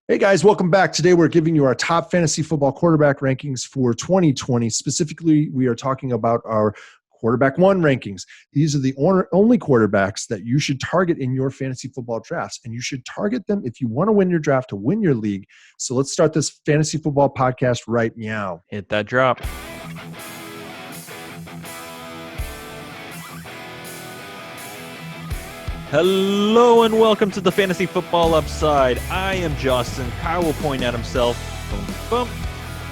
Hey guys, welcome back. Today we're giving you our top fantasy football quarterback rankings for 2020. Specifically, we are talking about our quarterback one rankings. These are the only quarterbacks that you should target in your fantasy football drafts, and you should target them if you want to win your draft to win your league. So let's start this fantasy football podcast right now. Hit that drop. Hello and welcome to the Fantasy Football Upside. I am Justin. Kyle will point at himself. Boom, boom.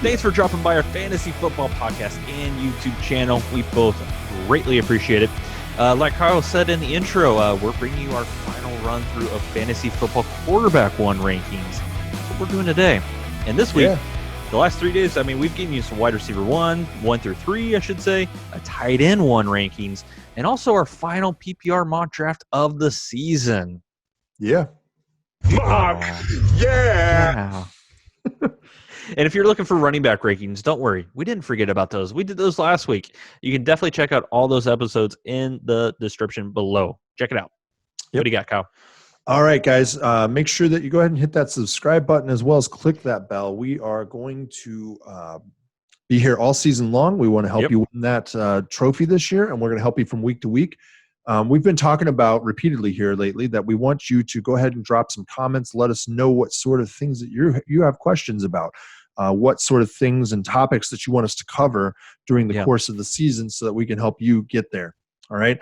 Thanks for dropping by our Fantasy Football Podcast and YouTube channel. We both greatly appreciate it. Like Kyle said in the intro, we're bringing you our final run through of Fantasy Football Quarterback One rankings. That's what we're doing today. And this week, the last 3 days, we've given you some wide receiver 1 through 3, I should say, a tight end 1 rankings, and also our final PPR mock draft of the season. Yeah. Mock! Yeah! And if you're looking for running back rankings, don't worry. We didn't forget about those. We did those last week. You can definitely check out all those episodes in the description below. Check it out. Yep. What do you got, Kyle? All right, guys, make sure that you go ahead and hit that subscribe button as well as click that bell. We are going to be here all season long. We want to help you win that trophy this year, and we're going to help you from week to week. We've been talking about repeatedly here lately that we want you to go ahead and drop some comments. Let us know what sort of things that you have questions about, what sort of things and topics that you want us to cover during the course of the season so that we can help you get there. All right,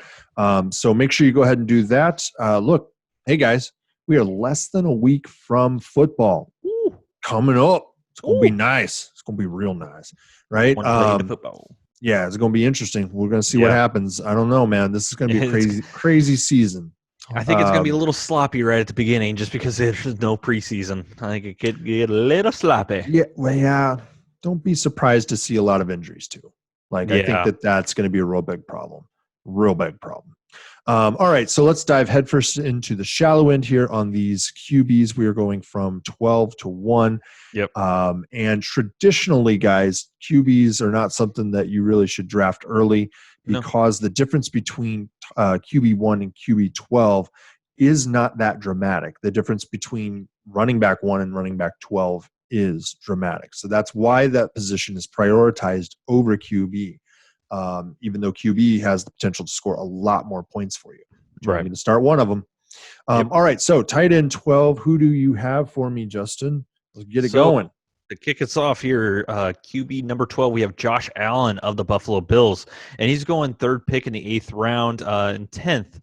so make sure you go ahead and do that. Look, hey, guys, we are less than a week from football. Ooh. Coming up. It's going to be nice. It's going to be real nice, right? Football. Yeah, it's going to be interesting. We're going to see what happens. I don't know, man. This is going to be a crazy season. I think it's going to be a little sloppy right at the beginning just because there's no preseason. I think it could get a little sloppy. Yeah, well, yeah. Don't be surprised to see a lot of injuries, too. I think that's going to be a real big problem. Real big problem. All right, so let's dive headfirst into the shallow end here on these QBs. We are going from 12 to 1. Yep. And traditionally, guys, QBs are not something that you really should draft early because the difference between QB1 and QB12 is not that dramatic. The difference between running back 1 and running back 12 is dramatic. So that's why that position is prioritized over QB. Even though QB has the potential to score a lot more points for you. You're going to start one of them. All right, so tight end 12. Who do you have for me, Justin? Let's get it going. To kick us off here, QB number 12, we have Josh Allen of the Buffalo Bills, and he's going third pick in the 8th round and 10th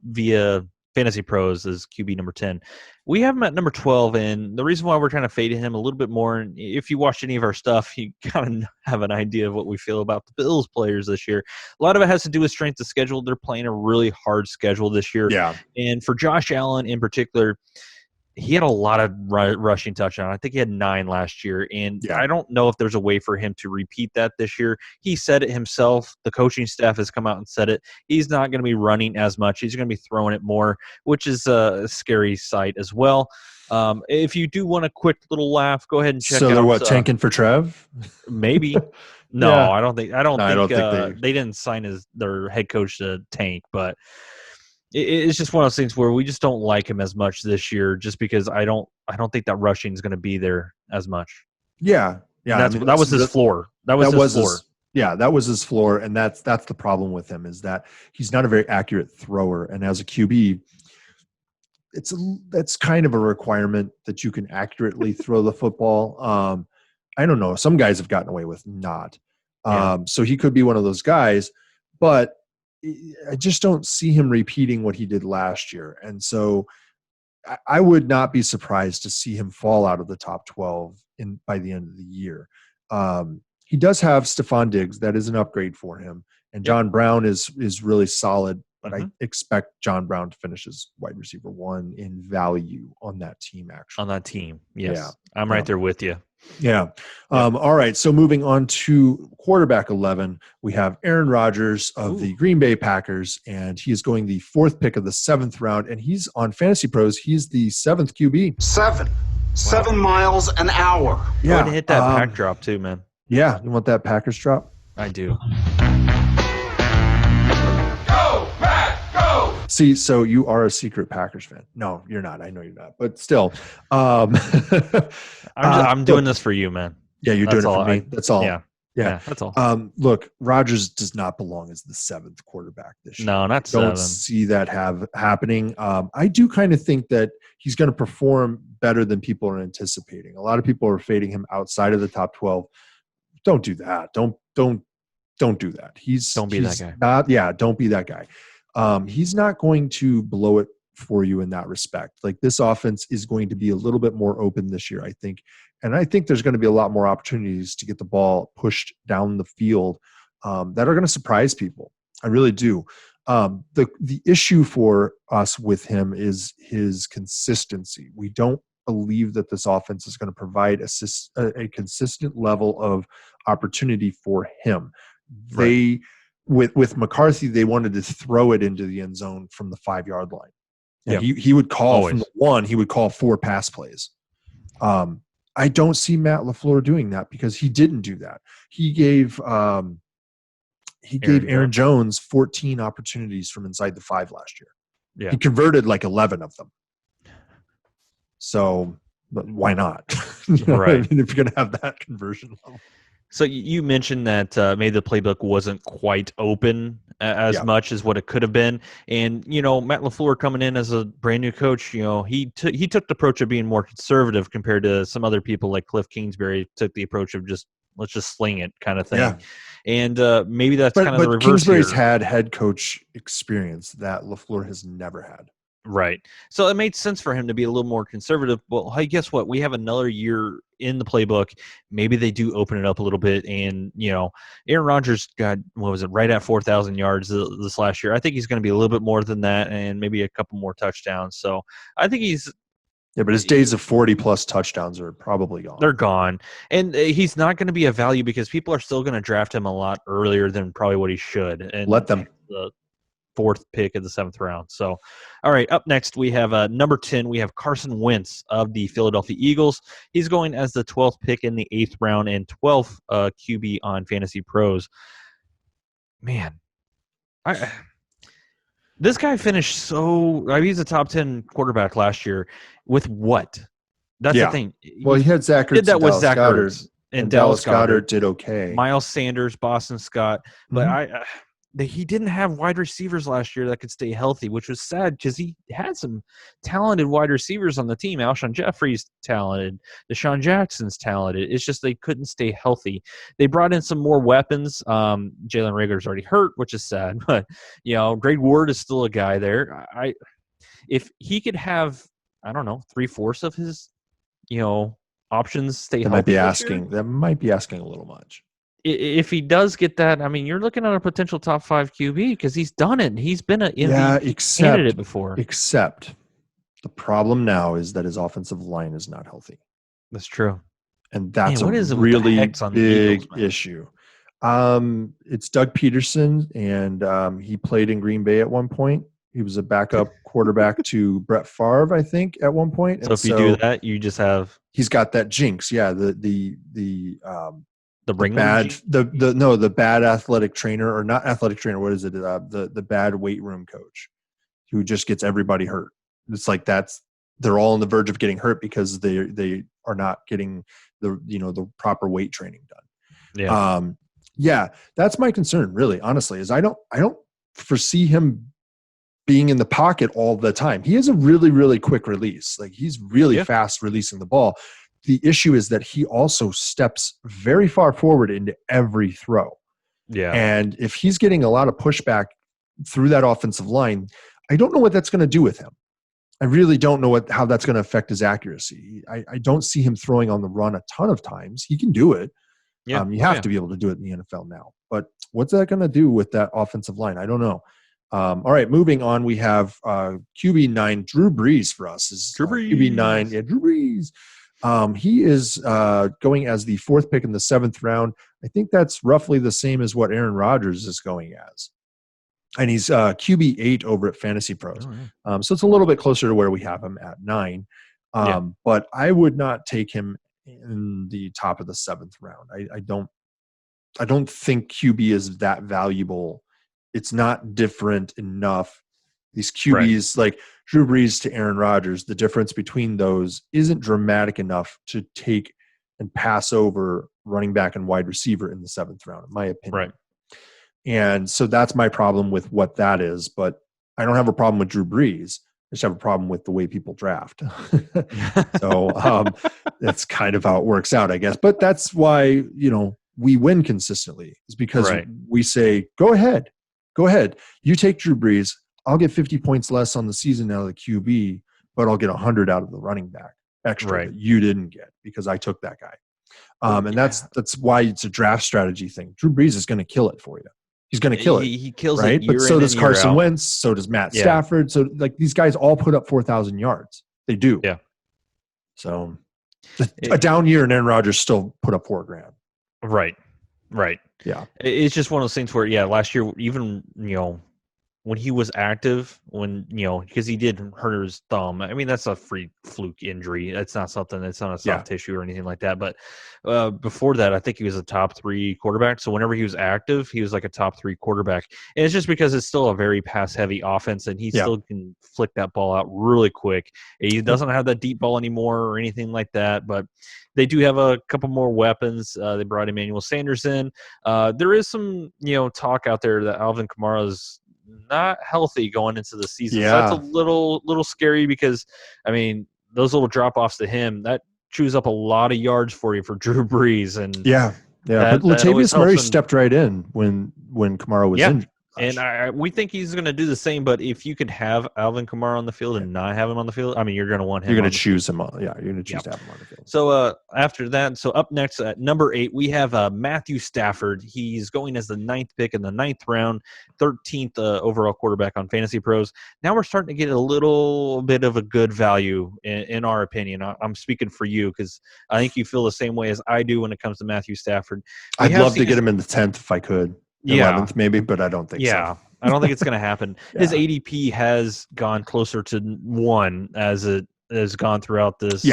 via Fantasy Pros as QB number 10. We have him at number 12, and the reason why we're trying to fade him a little bit more, and if you watched any of our stuff, you kind of have an idea of what we feel about the Bills players this year. A lot of it has to do with strength of schedule. They're playing a really hard schedule this year. Yeah. And for Josh Allen in particular, he had a lot of rushing touchdowns. I think he had 9 last year, and I don't know if there's a way for him to repeat that this year. He said it himself. The coaching staff has come out and said it. He's not going to be running as much. He's going to be throwing it more, which is a scary sight as well. If you do want a quick little laugh, go ahead and check out. So they're tanking for Trev? Maybe. No, Yeah. I don't think they didn't sign their head coach to tank, but it's just one of those things where we just don't like him as much this year, just because I don't think that rushing is going to be there as much. Yeah. That was his floor. That was his floor. That was his floor, and that's the problem with him, is that he's not a very accurate thrower, and as a QB, that's kind of a requirement that you can accurately throw the football. I don't know. Some guys have gotten away with not. So he could be one of those guys, but I just don't see him repeating what he did last year. And so I would not be surprised to see him fall out of the top 12 by the end of the year. He does have Stephon Diggs. That is an upgrade for him. And John Brown is really solid, but I expect John Brown to finish as wide receiver 1 in value on that team, actually. On that team, yes. Yeah. I'm right there with you. Yeah. All right. So moving on to quarterback 11, we have Aaron Rodgers of the Green Bay Packers, and he is going the 4th pick of the 7th round, and he's on Fantasy Pros. He's the 7th QB. 7 miles an hour. Yeah. Go ahead and hit that pack drop too, man. Yeah. You want that Packers drop? I do. Go, Pack, go! See, so you are a secret Packers fan. No, you're not. I know you're not, but still. I'm doing this for you, man. Yeah, you're That's doing it all. for me. That's all. Yeah. Yeah, that's all. Look, Rodgers does not belong as the 7th quarterback this year. No, not Don't 7. see that happening. I do kind of think that he's going to perform better than people are anticipating. A lot of people are fading him outside of the top 12. Don't do that. Don't do that. Don't be that guy. Don't be that guy. He's not going to blow it for you in that respect. Like, this offense is going to be a little bit more open this year, I think. And I think there's going to be a lot more opportunities to get the ball pushed down the field that are going to surprise people. I really do. The issue for us with him is his consistency. We don't believe that this offense is going to provide a consistent level of opportunity for him. Right. With McCarthy, they wanted to throw it into the end zone from the 5-yard line. And he would call from the 1, he would call 4 pass plays. I don't see Matt LaFleur doing that because he didn't do that. He gave Aaron Jones 14 opportunities from inside the 5 last year. Yeah. He converted like 11 of them. So, but why not? Right. I mean, if you're going to have that conversion level. So you mentioned that maybe the playbook wasn't quite open as much as what it could have been. And, Matt LaFleur coming in as a brand new coach, he took the approach of being more conservative compared to some other people like Cliff Kingsbury took the approach of let's just sling it kind of thing. Yeah. And maybe that's kind of the reverse. Kingsbury's had head coach experience that LaFleur has never had. Right. So it made sense for him to be a little more conservative. Well, hey, guess what? We have another year in the playbook. Maybe they do open it up a little bit. And, Aaron Rodgers got, right at 4,000 yards this last year. I think he's going to be a little bit more than that and maybe a couple more touchdowns. So I think he's – yeah, but his days of 40-plus touchdowns are probably gone. They're gone. And he's not going to be a value because people are still going to draft him a lot earlier than probably what he should. And let them. The 4th pick of the 7th round. So, all right, up next we have number 10. We have Carson Wentz of the Philadelphia Eagles. He's going as the 12th pick in the 8th round and 12th QB on Fantasy Pros. Man, this guy finished he's a top 10 quarterback last year with what? That's the thing. Well, he had Zach Ertz. Did that with Zach Ertz. And Dallas Goedert did okay. Miles Sanders, Boston Scott. But he didn't have wide receivers last year that could stay healthy, which was sad because he had some talented wide receivers on the team. Alshon Jeffrey's talented. Deshaun Jackson's talented. It's just they couldn't stay healthy. They brought in some more weapons. Jalen Reagor's already hurt, which is sad. But, Greg Ward is still a guy there. If he could have, 3/4 of his, options stay healthy. That might be asking a little much. If he does get that, you're looking at a potential top 5 QB because he's done it. He's been an MVP candidate before. Except the problem now is that his offensive line is not healthy. That's true. And that's a really big issue. It's Doug Peterson, and he played in Green Bay at one point. He was a backup quarterback to Brett Favre, I think, at one point. So if you do that, you just have – he's got that jinx. Yeah, the bad athletic trainer, or not athletic trainer. What is it? The bad weight room coach who just gets everybody hurt. It's like they're all on the verge of getting hurt because they are not getting the proper weight training done. Yeah. That's my concern, really, honestly, is I don't foresee him being in the pocket all the time. He has a really, really quick release. Like, he's really fast releasing the ball. The issue is that he also steps very far forward into every throw. Yeah. And if he's getting a lot of pushback through that offensive line, I don't know what that's going to do with him. I really don't know how that's going to affect his accuracy. I don't see him throwing on the run a ton of times. He can do it. Yeah. You have to be able to do it in the NFL now. But what's that going to do with that offensive line? I don't know. All right, moving on, we have QB9, Drew Brees for us. Drew Brees. QB9. Yeah, Drew Brees. He is going as the 4th pick in the 7th round. I think that's roughly the same as what Aaron Rodgers is going as. And he's QB8 over at Fantasy Pros. Oh, yeah. So it's a little bit closer to where we have him at 9. But I would not take him in the top of the 7th round. I don't think QB is that valuable. It's not different enough These QBs, like Drew Brees to Aaron Rodgers, the difference between those isn't dramatic enough to take and pass over running back and wide receiver in the 7th round, in my opinion. Right. And so that's my problem with what that is. But I don't have a problem with Drew Brees. I just have a problem with the way people draft. So that's kind of how it works out, I guess. But that's why, we win consistently, is because we say, go ahead. You take Drew Brees. I'll get 50 points less on the season out of the QB, but I'll get 100 out of the running back extra that you didn't get because I took that guy. And that's why it's a draft strategy thing. Drew Brees is going to kill it for you. He's going to kill it. He kills right? it. But so does Carson Wentz. So does Matt Stafford. So like these guys all put up 4,000 yards. They do. Yeah. So a down year and Aaron Rodgers still put up $4,000. Right. Yeah. It's just one of those things where, last year, even, when he was active, because he did hurt his thumb. I mean, that's a free fluke injury. That's not something that's not a soft tissue or anything like that. But before that, I think he was a top 3 quarterback. So whenever he was active, he was like a top 3 quarterback. And it's just because it's still a very pass-heavy offense, and he still can flick that ball out really quick. He doesn't have that deep ball anymore or anything like that, but they do have a couple more weapons. They brought Emmanuel Sanders in. There is some, talk out there that Alvin Kamara's not healthy going into the season. So that's a little scary because, I mean, those little drop-offs to him, that chews up a lot of yards for you for Drew Brees. And but Latavius Murray stepped right in when Kamara was injured. And we think he's going to do the same, but if you could have Alvin Kamara on the field and not have him on the field, I mean, you're going to want him. You're going to choose him. You're going to choose to have him on the field. So after that, up next at number 8, we have Matthew Stafford. He's going as the 9th pick in the 9th round, 13th overall quarterback on Fantasy Pros. Now we're starting to get a little bit of a good value in our opinion. I'm speaking for you because I think you feel the same way as I do when it comes to Matthew Stafford. I'd love to get him in the 10th if I could. 11th maybe, but I don't think so. Yeah, I don't think it's going to happen. His ADP has gone closer to 1 as it has gone throughout this,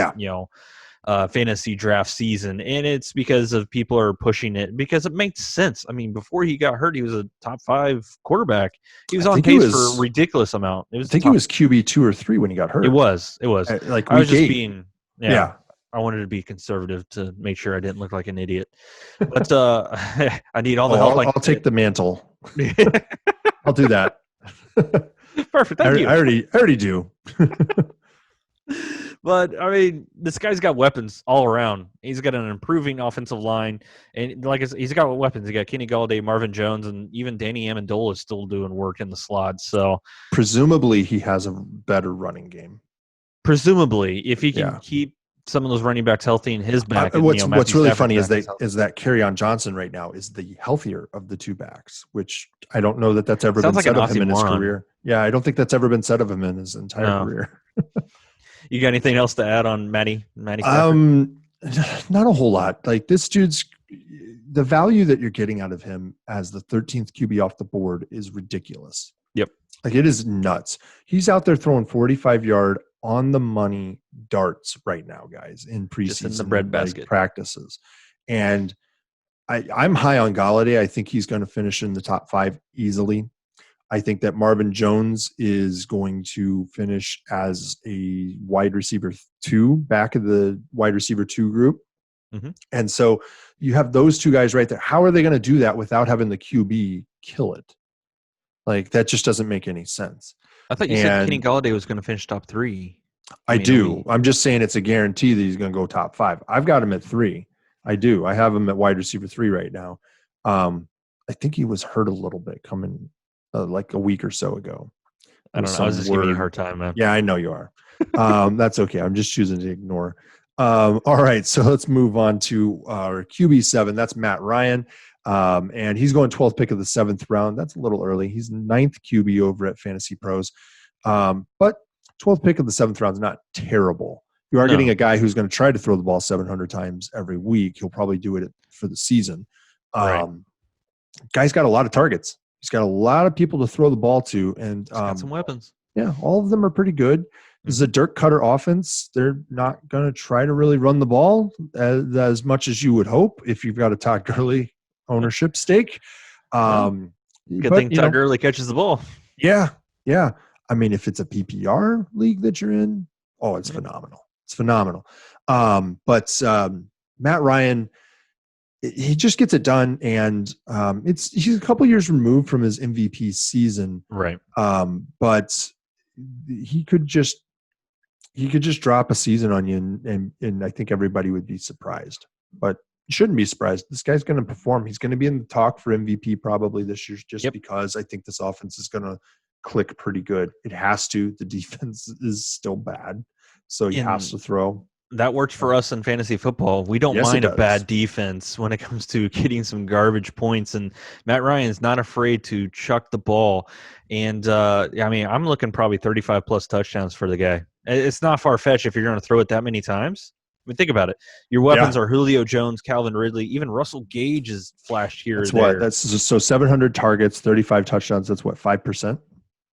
fantasy draft season, and it's because of people are pushing it because it makes sense. I mean, before he got hurt, he was a top 5 quarterback. He was on pace for a ridiculous amount. I think he was QB 2 or 3 when he got hurt. It was. Like I was just 8. being I wanted to be conservative to make sure I didn't look like an idiot. But I need all the help. I'll take the mantle. I'll do that. Perfect. Thank you. I already do. But I mean, this guy's got weapons all around. He's got an improving offensive line, and like I said, he's got weapons. He got Kenny Golladay, Marvin Jones, and even Danny Amendola is still doing work in the slot. So presumably, he has a better running game. Presumably, if he can keep some of those running backs healthy in his back. What's really funny is that Kerryon Johnson right now is the healthier of the 2 backs, which I don't know that's ever been said of him in his career. Yeah, I don't think that's ever been said of him in his entire career. You got anything else to add on Matty Stafford? Not a whole lot. Like this dude's the value that you're getting out of him as the 13th QB off the board is ridiculous. Yep. Like it is nuts. He's out there throwing 45-yard on the money darts right now, guys, in preseason, just in the breadbasket practices. And I'm high on Golladay. I think he's going to finish in the top 5 easily. I think that Marvin Jones is going to finish as a wide receiver 2, back of the wide receiver 2 group. Mm-hmm. And so you have those 2 guys right there. How are they going to do that without having the QB kill it? Like that just doesn't make any sense. I thought you said Kenny Golladay was going to finish top 3. I do. I'm just saying it's a guarantee that he's going to go top 5. I've got him at 3. I do. I have him at wide receiver 3 right now. I think he was hurt a little bit coming like a week or so ago. I don't know. I was just giving you a hard time, man. Yeah, I know you are. That's okay. I'm just choosing to ignore. All right, so let's move on to our QB7. That's Matt Ryan. And he's going 12th pick of the 7th round. That's a little early. He's 9th QB over at Fantasy Pros. But 12th pick of the 7th round is not terrible. You are getting a guy who's going to try to throw the ball 700 times every week. He'll probably do it for the season. Guy's got a lot of targets. He's got a lot of people to throw the ball to. And he's got some weapons. Yeah, all of them are pretty good. This is a Dirk Cutter offense. They're not going to try to really run the ball as much as you would hope if you've got a Todd Gurley ownership stake. Good thing Todd Gurley catches the ball. Yeah. I mean, if it's a PPR league that you're in, it's phenomenal. It's phenomenal. But Matt Ryan, he just gets it done, and he's a couple years removed from his MVP season, right? But he could just drop a season on you, and I think everybody would be surprised. But you shouldn't be surprised. This guy's going to perform. He's going to be in the talk for MVP probably this year, just because I think this offense is going to click pretty good. It has to. The defense is still bad, so he has to throw. That works for us in fantasy football. We don't mind a bad defense when it comes to getting some garbage points, and Matt Ryan's not afraid to chuck the ball. And I mean, I'm looking probably 35 plus touchdowns for the guy. It's not far-fetched if you're going to throw it that many times. I mean, think about it. Your weapons are Julio Jones, Calvin Ridley, even Russell Gage is flashed here. That's what. That's so 700 targets, 35 touchdowns. That's what, 5%.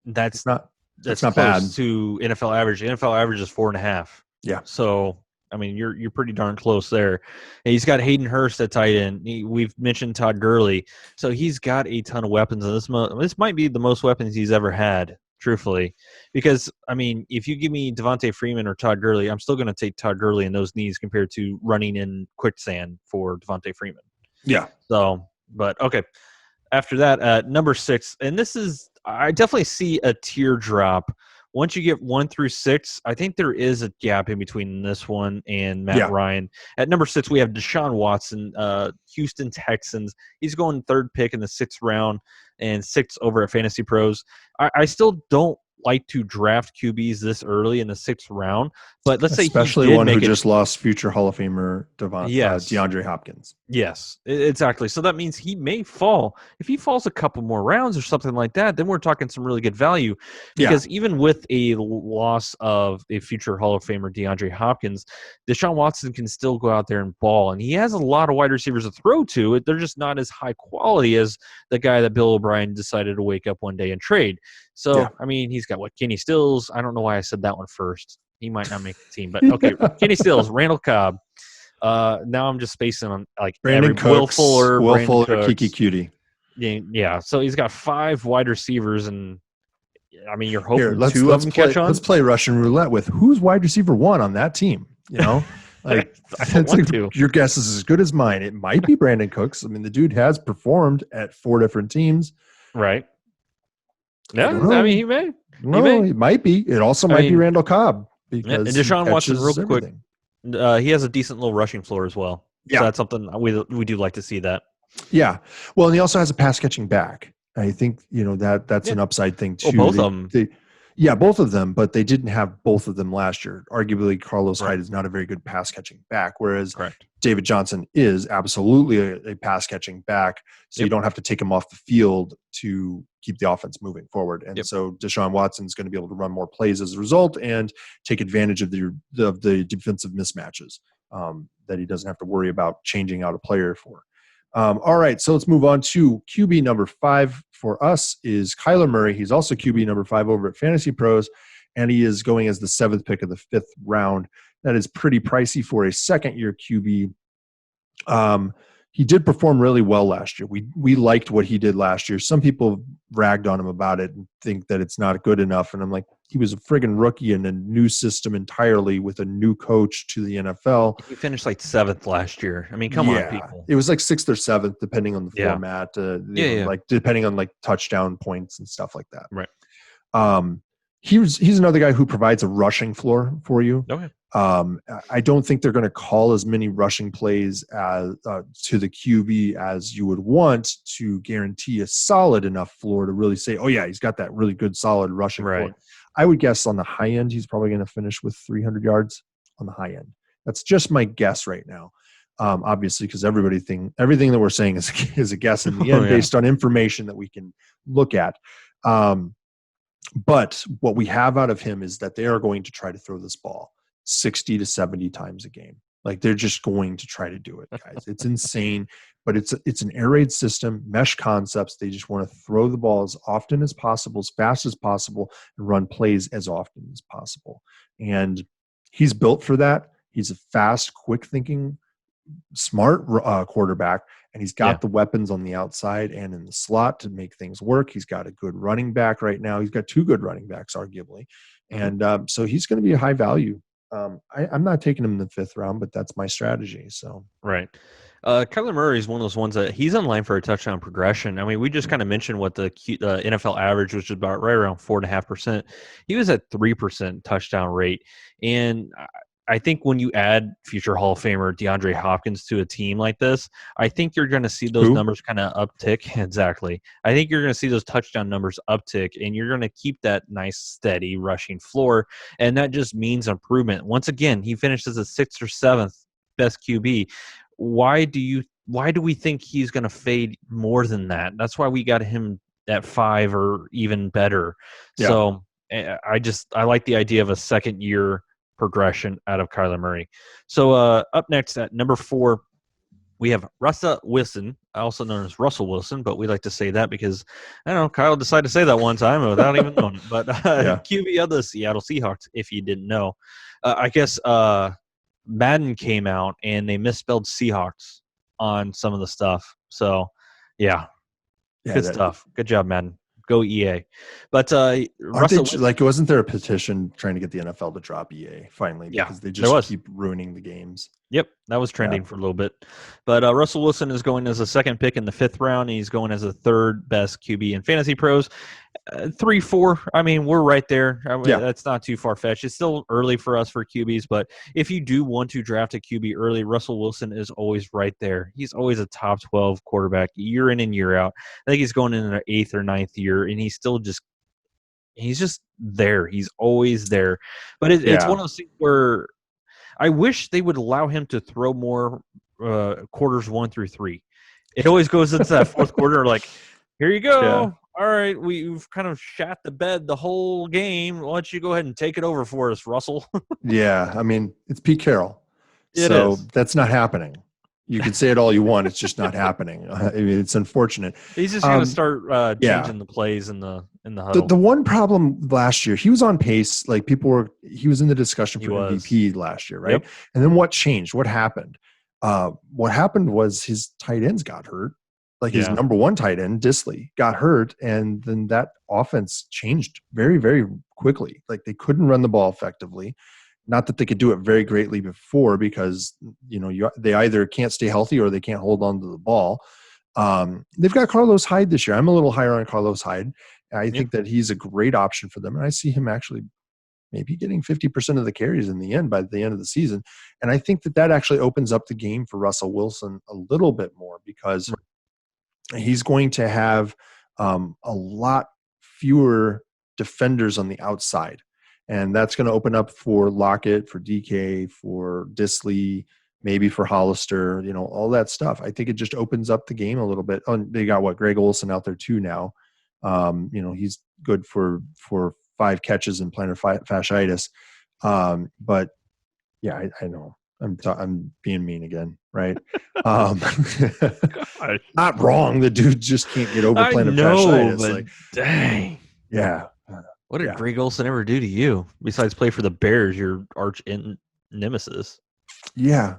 That's not close bad to NFL average. The NFL average is 4.5. Yeah. So I mean, you're pretty darn close there. And he's got Hayden Hurst at tight end. We've mentioned Todd Gurley, so he's got a ton of weapons. And this might be the most weapons he's ever had, truthfully. Because I mean, if you give me Devontae Freeman or Todd Gurley, I'm still going to take Todd Gurley in those knees compared to running in quicksand for Devontae Freeman. Yeah. So, but okay. After that, number 6, and this is I definitely see a teardrop. Once you get 1 through 6, I think there is a gap in between this one and Matt Ryan. At number 6, we have Deshaun Watson, Houston Texans. He's going 3rd pick in the 6th round and 6th over at Fantasy Pros. I still don't like to draft QBs this early in the 6th round, but let's say especially one who just lost future Hall of Famer DeAndre Hopkins. Yes, exactly. So that means he may fall. If he falls a couple more rounds or something like that, then we're talking some really good value. Because even with a loss of a future Hall of Famer DeAndre Hopkins, Deshaun Watson can still go out there and ball, and he has a lot of wide receivers to throw to. They're just not as high quality as the guy that Bill O'Brien decided to wake up one day and trade. So, I mean, he's got Kenny Stills. I don't know why I said that one first. He might not make the team, but okay. Kenny Stills, Randall Cobb. Now I'm just spacing on Brandon Cooks, Will Fuller, Kiki Cutie. Yeah, so he's got 5 wide receivers, and I mean, you're hoping two of them catch on. Let's play Russian roulette with who's wide receiver 1 on that team. You know, your guess is as good as mine. It might be Brandon Cooks. I mean, the dude has performed at 4 different teams. Right. Yeah, I mean, he may. It might be. It also might be Randall Cobb. Because and Deshaun Watson, real quick, he has a decent little rushing floor as well. Yeah. So that's something we do like to see that. Yeah. Well, and he also has a pass catching back. I think, that's an upside thing too. Well, both of them. Both of them, but they didn't have both of them last year. Arguably, Carlos Hyde is not a very good pass catching back, whereas David Johnson is absolutely a pass catching back. So you don't have to take him off the field to keep the offense moving forward. And so Deshaun Watson is going to be able to run more plays as a result and take advantage of the defensive mismatches that he doesn't have to worry about changing out a player for. All right, so let's move on to QB number 5 for us is Kyler Murray. He's also QB number 5 over at Fantasy Pros, and he is going as the 7th pick of the 5th round. That is pretty pricey for a second-year QB. He did perform really well last year. We liked what he did last year. Some people ragged on him about it and think that it's not good enough, and I'm like, he was a friggin' rookie in a new system entirely with a new coach to the NFL. He finished like 7th last year. I mean, come on, people. It was like 6th or 7th, depending on the format. Like depending on like touchdown points and stuff like that. Right. He's another guy who provides a rushing floor for you. Okay. I don't think they're going to call as many rushing plays as to the QB as you would want to guarantee a solid enough floor to really say, oh yeah, he's got that really good solid rushing floor. I would guess on the high end, he's probably going to finish with 300 yards on the high end. That's just my guess right now. Obviously, because everything that we're saying is a guess in the end based on information that we can look at. But what we have out of him is that they are going to try to throw this ball 60 to 70 times a game. Like they're just going to try to do it, guys. It's insane, but it's an air raid system, mesh concepts. They just want to throw the ball as often as possible, as fast as possible, and run plays as often as possible. And he's built for that. He's a fast, quick thinking smart quarterback, and he's got the weapons on the outside and in the slot to make things work. He's got a good running back right now. He's got 2 good running backs, arguably. And so he's going to be a high value. I'm not taking him in the 5th round, but that's my strategy. So right. Kyler Murray is one of those ones that he's in line for a touchdown progression. I mean, we just kind of mentioned what the NFL average, which is about right around 4.5%. He was at 3% touchdown rate. And I think when you add future Hall of Famer DeAndre Hopkins to a team like this, I think you're going to see those numbers kind of uptick. Exactly. I think you're going to see those touchdown numbers uptick, and you're going to keep that nice, steady rushing floor, and that just means improvement. Once again, he finished as a 6th or 7th best QB. Why do we think he's going to fade more than that? That's why we got him at 5 or even better. Yeah. So I like the idea of a second year progression out of Kyler Murray. So up next at number 4, we have Russell Wilson, also known as Russell Wilson, but we like to say that because, I don't know, Kyle decided to say that one time without even knowing it. But QB of the Seattle Seahawks, if you didn't know. I guess Madden came out and they misspelled Seahawks on some of the stuff. So, good stuff. Good job, Madden. Go EA. But wasn't there a petition trying to get the NFL to drop EA finally? Because they just keep ruining the games. Yep, that was trending for a little bit. But Russell Wilson is going as a 2nd pick in the 5th round. And he's going as the 3rd best QB in Fantasy Pros. 3, 4. I mean, we're right there. That's not too far-fetched. It's still early for us for QBs, but if you do want to draft a QB early, Russell Wilson is always right there. He's always a top 12 quarterback year in and year out. I think he's going in an 8th or 9th year, and he's just there. He's always there. But it's one of those things where I wish they would allow him to throw more quarters 1 through 3. It always goes into that 4th quarter like, here you go. Yeah. All right, we've kind of shat the bed the whole game. Why don't you go ahead and take it over for us, Russell? Yeah, I mean, it's Pete Carroll. So that's not happening. You can say it all you want. It's just not happening. I mean, it's unfortunate. He's just going to start changing the plays in the huddle. The one problem last year, he was on pace. Like he was in the discussion for MVP last year, right? Yep. And then what changed? What happened? What happened was his tight ends got hurt. Like his number 1 tight end, Disley, got hurt, and then that offense changed very, very quickly. Like they couldn't run the ball effectively. Not that they could do it very greatly before, because they either can't stay healthy or they can't hold on to the ball. They've got Carlos Hyde this year. I'm a little higher on Carlos Hyde. I think that he's a great option for them, and I see him actually maybe getting 50% of the carries in the end by the end of the season. And I think that actually opens up the game for Russell Wilson a little bit more, because he's going to have a lot fewer defenders on the outside. And that's going to open up for Lockett, for DK, for Disley, maybe for Hollister, all that stuff. I think it just opens up the game a little bit. Oh, they got Greg Olsen out there too now. He's good for 5 catches in plantar fasciitis. But yeah, I know. I'm being mean again, right? Not wrong. The dude just can't get over plantar fasciitis. But dang. Yeah. What did Greg Olsen ever do to you besides play for the Bears, your arch nemesis? Yeah.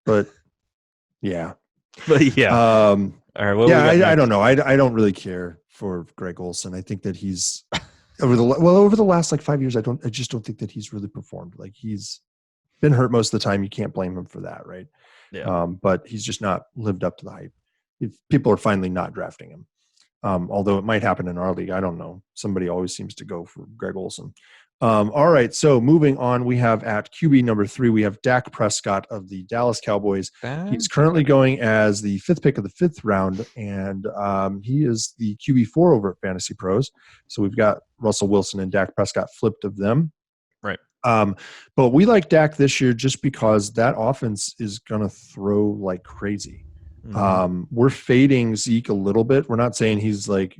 But yeah. All right. I don't know. I don't really care for Greg Olsen. I think that he's over the last 5 years. I just don't think that he's really performed. Like he's been hurt most of the time. You can't blame him for that, right? Yeah. But he's just not lived up to the hype. People are finally not drafting him. Although it might happen in our league. I don't know. Somebody always seems to go for Greg Olsen. All right. So moving on, we have at QB number 3, we have Dak Prescott of the Dallas Cowboys. He's currently going as the 5th pick of the 5th round, and he is the QB4 over at Fantasy Pros. So we've got Russell Wilson and Dak Prescott flipped of them. Right. But we like Dak this year just because that offense is going to throw like crazy. Mm-hmm. We're fading Zeke a little bit. We're not saying he's going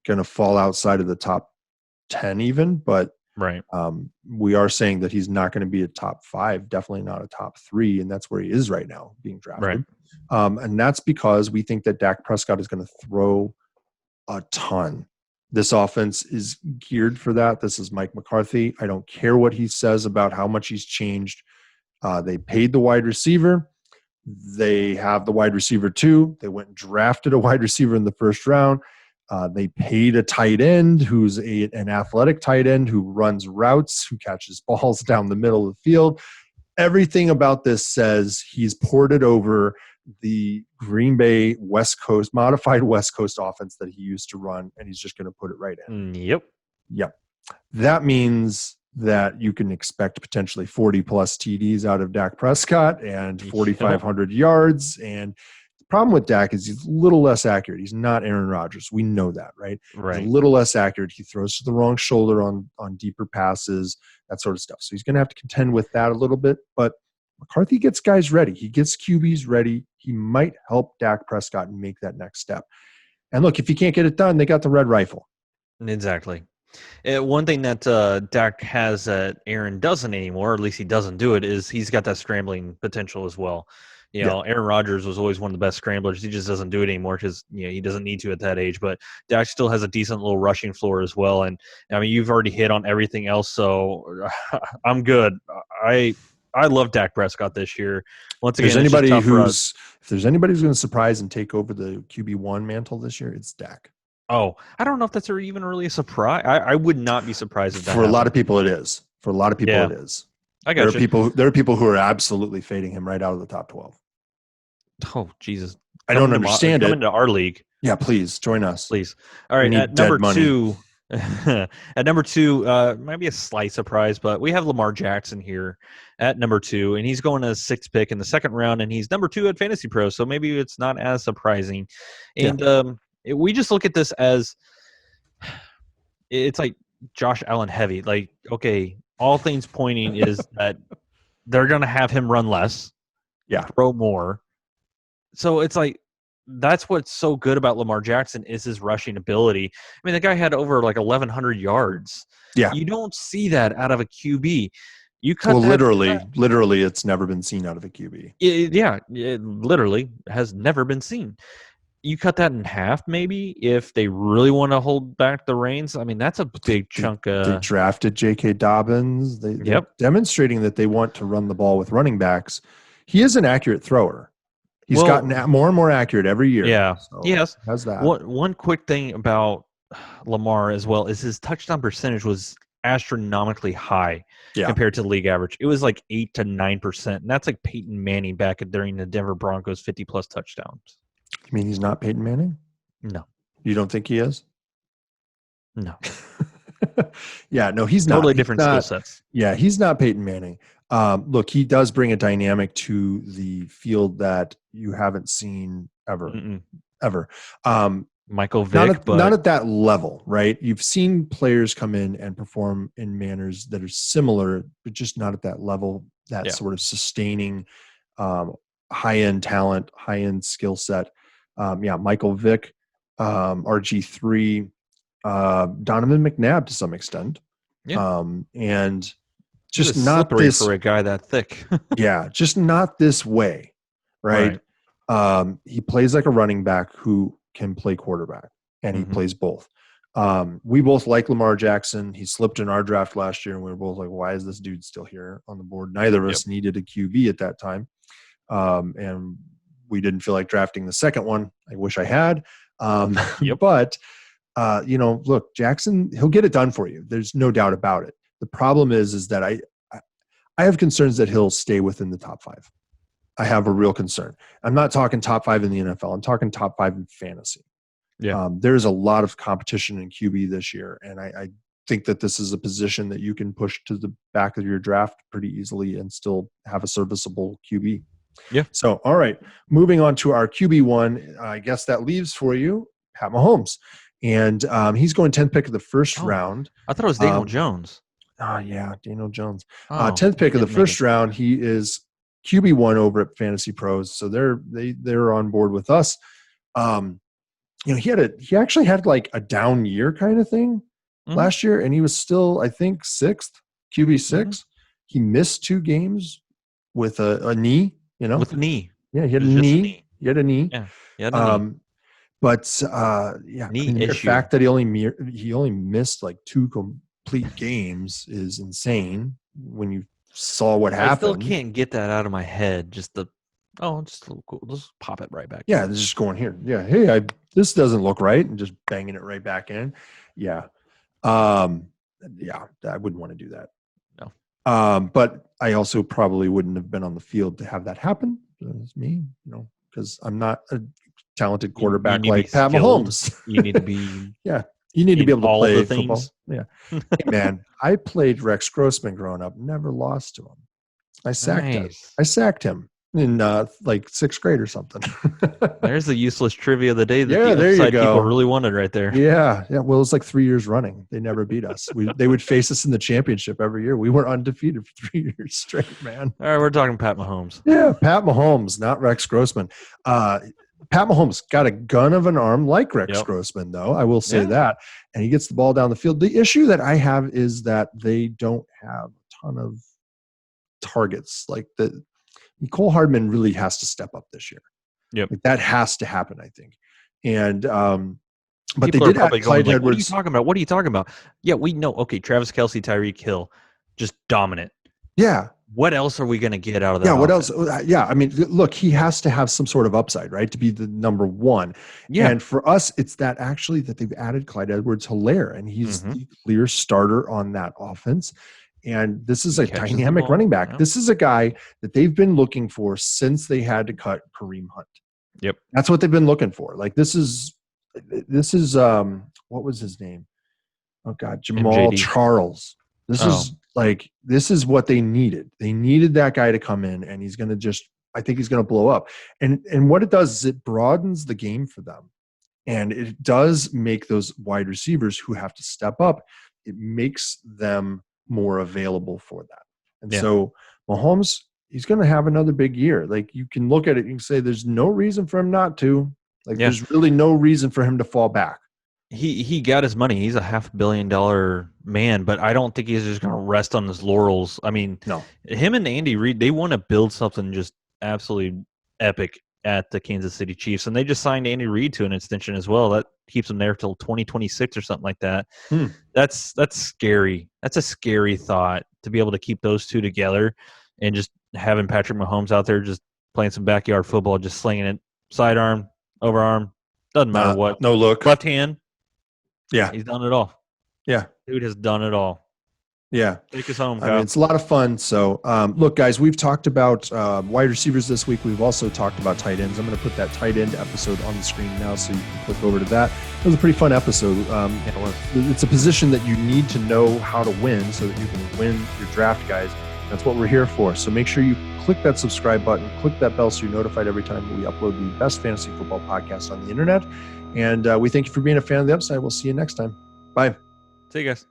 to fall outside of the top 10 even, but right. We are saying that he's not going to be a top 5, definitely not a top 3, and that's where he is right now being drafted. Right. And that's because we think that Dak Prescott is going to throw a ton. This offense is geared for that. This is Mike McCarthy. I don't care what he says about how much he's changed. They paid the wide receiver. They have the wide receiver too. They went and drafted a wide receiver in the first round. They paid a tight end who's an athletic tight end who runs routes, who catches balls down the middle of the field. Everything about this says he's ported over the Green Bay modified West Coast offense that he used to run, and he's just going to put it right in. Yep. That means that you can expect potentially 40-plus TDs out of Dak Prescott and 4,500 yards. And the problem with Dak is he's a little less accurate. He's not Aaron Rodgers. We know that, right? Right. He's a little less accurate. He throws to the wrong shoulder on deeper passes, that sort of stuff. So he's going to have to contend with that a little bit. But McCarthy gets guys ready. He gets QBs ready. He might help Dak Prescott make that next step. And look, if he can't get it done, they got the red rifle. Exactly. One thing that Dak has that Aaron doesn't anymore, or at least he doesn't do it, is he's got that scrambling potential as well. Aaron Rodgers was always one of the best scramblers. He just doesn't do it anymore because he doesn't need to at that age. But Dak still has a decent little rushing floor as well. And I mean, you've already hit on everything else, so I'm good. I love Dak Prescott this year. Once again, if there's anybody who's going to surprise and take over the QB1 mantle this year, it's Dak. Oh, I don't know if that's even really a surprise. I would not be surprised if that happened. A lot of people it is. For a lot of people it is. I got There are people who are absolutely fading him right out of the top 12. Oh, Jesus. I don't understand it. Come into our league. Yeah, please join us. Please. All right, at number two, might be a slight surprise, but we have Lamar Jackson here at number 2, and he's going as 6th pick in the second round, and he's number 2 at Fantasy Pro, so maybe it's not as surprising. And we just look at this as it's like Josh Allen heavy. Like, okay, all things pointing is that they're going to have him run less, throw more. So it's like that's what's so good about Lamar Jackson is his rushing ability. I mean, the guy had over like 1,100 yards. Yeah, you don't see that out of a QB. You cut literally, it's never been seen out of a QB. It literally has never been seen. You cut that in half, maybe, if they really want to hold back the reins. I mean, that's a big chunk. They drafted J.K. Dobbins. They're demonstrating that they want to run the ball with running backs. He is an accurate thrower. He's gotten more and more accurate every year. Yeah. So yes. How's that? One quick thing about Lamar as well is his touchdown percentage was astronomically high compared to the league average. It was like 8 to 9%. And that's like Peyton Manning back during the Denver Broncos 50-plus touchdowns. You mean he's not Peyton Manning? No. You don't think he is? No. No, he's not. Totally different skill sets. Yeah, he's not Peyton Manning. Look, he does bring a dynamic to the field that you haven't seen ever. Michael Vick, not at that level, right? You've seen players come in and perform in manners that are similar, but just not at that level, that sort of sustaining high-end talent, high-end skill set. Michael Vick, RG3, Donovan McNabb to some extent. And just not this for a guy that thick. just not this way, right? He plays like a running back who can play quarterback, and he plays both. We both like Lamar Jackson. He slipped in our draft last year, and we were both like, why is this dude still here on the board? Neither of us needed a QB at that time. And we didn't feel like drafting the second one. I wish I had. But, look, Jackson, he'll get it done for you. There's no doubt about it. The problem is that I have concerns that he'll stay within the top 5. I have a real concern. I'm not talking top 5 in the NFL. I'm talking top 5 in fantasy. There's a lot of competition in QB this year, and I think that this is a position that you can push to the back of your draft pretty easily and still have a serviceable QB. So, all right, moving on to our QB1, I guess that leaves for you Pat Mahomes. And he's going 10th pick of the first round. I thought it was Daniel Jones. Daniel Jones. 10th pick of the first round. He is QB1 over at Fantasy Pros, so they're on board with us. He actually had like a down year kind of thing last year, and he was still, I think, 6th, QB 6. He missed 2 games with a knee. With a knee. Yeah, he had a knee. He had a knee. Yeah, he had a knee. But the fact that he only missed like 2 complete games is insane when you saw what happened. I still can't get that out of my head. Just the Oh, just cool. Just pop it right back. Yeah, this is just going here. Yeah, hey, this doesn't look right, and just banging it right back in. Yeah, yeah, I wouldn't want to do that. No. But I also probably wouldn't have been on the field to have that happen. It's me, because I'm not a talented quarterback like Pat Mahomes. You need to be. Yeah, you need to be able to play the football. Yeah, hey, man, I played Rex Grossman growing up. Never lost to him. I sacked him in like 6th grade or something. There's the useless trivia of the day that there you go. People really wanted right there. Yeah. Well, it's like 3 years running. They never beat us. They would face us in the championship every year. We were undefeated for 3 years straight, man. All right, we're talking Pat Mahomes. Yeah, Pat Mahomes, not Rex Grossman. Pat Mahomes got a gun of an arm like Rex Grossman, though. I will say that. And he gets the ball down the field. The issue that I have is that they don't have a ton of targets. Like Nicole Hardman really has to step up this year. Yep. Like that has to happen, I think. And but people they did have Clyde Edwards. What are you talking about? What are you talking about? Yeah, we know. Okay, Travis Kelce, Tyreek Hill, just dominant. Yeah. What else are we going to get out of that? Yeah, what else? Yeah, I mean, look, he has to have some sort of upside, right, to be the number one. Yeah. And for us, it's that actually that they've added Clyde Edwards-Helaire, and he's the clear starter on that offense. And this is a dynamic running back. Yeah. This is a guy that they've been looking for since they had to cut Kareem Hunt. Yep. That's what they've been looking for. Like this is what was his name? Oh God, Jamal MJD. Charles. This is what they needed. They needed that guy to come in, and he's going to I think he's going to blow up. And what it does is it broadens the game for them. And it does make those wide receivers who have to step up, it makes them more available for that. And so Mahomes, he's going to have another big year. Like you can look at it and say there's no reason for him not to. Like there's really no reason for him to fall back. He got his money. He's a $500 million man, but I don't think he's just going to rest on his laurels. I mean, no. Him and Andy Reid, they want to build something just absolutely epic at the Kansas City Chiefs, and they just signed Andy Reid to an extension as well. That keeps him there till 2026 or something like that. That's scary. That's a scary thought to be able to keep those two together and just having Patrick Mahomes out there just playing some backyard football, just slinging it sidearm, overarm, doesn't matter what. No look. Left hand. Yeah. He's done it all. Yeah. Dude has done it all. Yeah. Take us home, Kyle. I mean, it's a lot of fun. So, look, guys, we've talked about wide receivers this week. We've also talked about tight ends. I'm going to put that tight end episode on the screen now so you can click over to that. It was a pretty fun episode. It's a position that you need to know how to win so that you can win your draft, guys. That's what we're here for. So make sure you click that subscribe button, click that bell so you're notified every time we upload the best fantasy football podcast on the internet. And we thank you for being a fan of the Upside. We'll see you next time. Bye. See you guys.